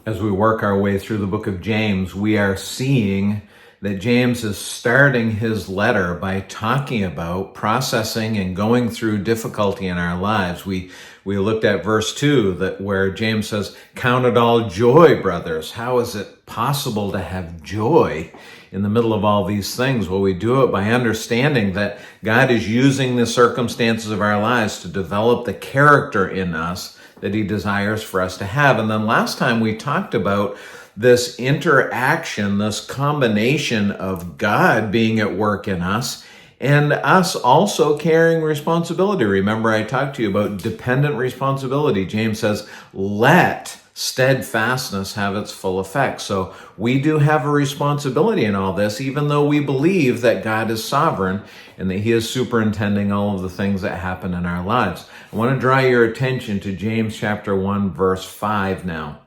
as we work our way through the book of James, we are seeing that James is starting his letter by talking about processing and going through difficulty in our lives. We looked at verse 2 where James says, "Count it all joy, brothers." How is it possible to have joy in the middle of all these things? Well, we do it by understanding that God is using the circumstances of our lives to develop the character in us that he desires for us to have. And then last time we talked about this interaction, this combination of God being at work in us and us also carrying responsibility. Remember, I talked to you about dependent responsibility. James says, let steadfastness have its full effect. So we do have a responsibility in all this, even though we believe that God is sovereign and that he is superintending all of the things that happen in our lives. I want to draw your attention to James chapter 1, verse 5 now.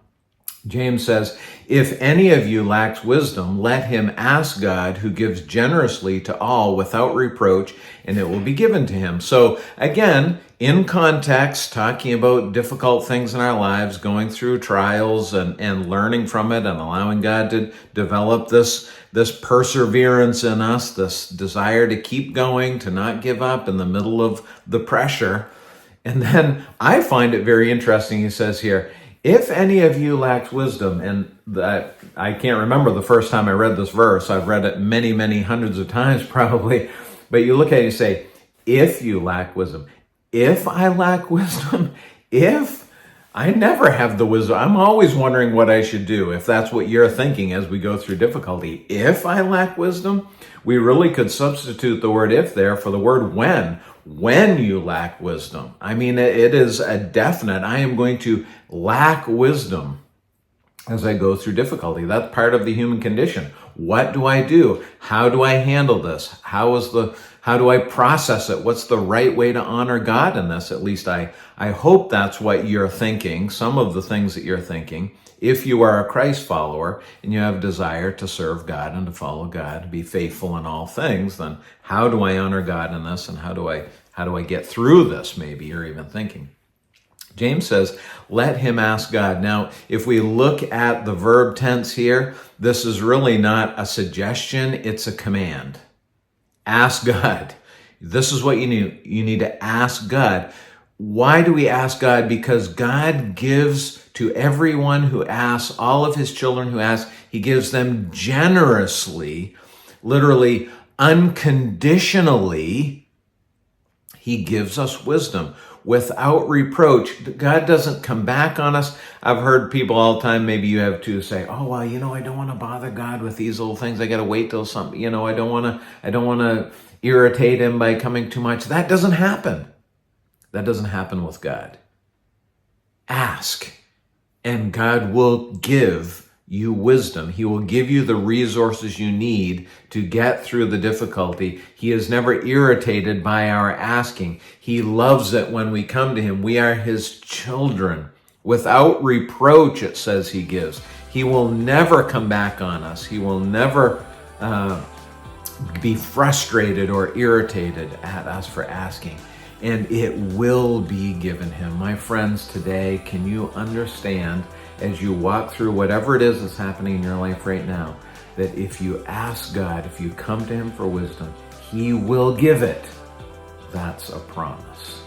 James says, "If any of you lacks wisdom, let him ask God, who gives generously to all without reproach, and it will be given to him." So again, in context, talking about difficult things in our lives, going through trials and learning from it and allowing God to develop this perseverance in us, this desire to keep going, to not give up in the middle of the pressure. And then I find it very interesting, he says here, "If any of you lacks wisdom," and that I can't remember the first time I read this verse. I've read it many, many hundreds of times probably. But you look at it and you say, if you lack wisdom. If I lack wisdom, if I never have the wisdom, I'm always wondering what I should do, if that's what you're thinking as we go through difficulty. If I lack wisdom, we really could substitute the word if there for the word when. When you lack wisdom. I mean, it is a definite, I am going to lack wisdom as I go through difficulty. That's part of the human condition. What do I do? How do I handle this? How do I process it? What's the right way to honor God in this? At least I hope that's what you're thinking, some of the things that you're thinking. If you are a Christ follower and you have a desire to serve God and to follow God, to be faithful in all things, then how do I honor God in this, and how do I get through this? Maybe you're even thinking. James says, let him ask God. Now, if we look at the verb tense here, this is really not a suggestion, it's a command. Ask God. This is what you need. You need to ask God. Why do we ask God? Because God gives to everyone who asks, all of his children who ask, he gives them generously, literally unconditionally. He gives us wisdom without reproach. God doesn't come back on us. I've heard people all the time, maybe you have too, say, "Oh, well, I don't want to bother God with these little things. I got to wait till something, I don't want to irritate him by coming too much." That doesn't happen. That doesn't happen with God. Ask, and God will give you wisdom. He will give you the resources you need to get through the difficulty. He is never irritated by our asking. He loves it when we come to him. We are his children. Without reproach, it says he gives. He will never come back on us. He will never be frustrated or irritated at us for asking. And it will be given him. My friends, today, can you understand, as you walk through whatever it is that's happening in your life right now, that if you ask God, if you come to him for wisdom, he will give it. That's a promise.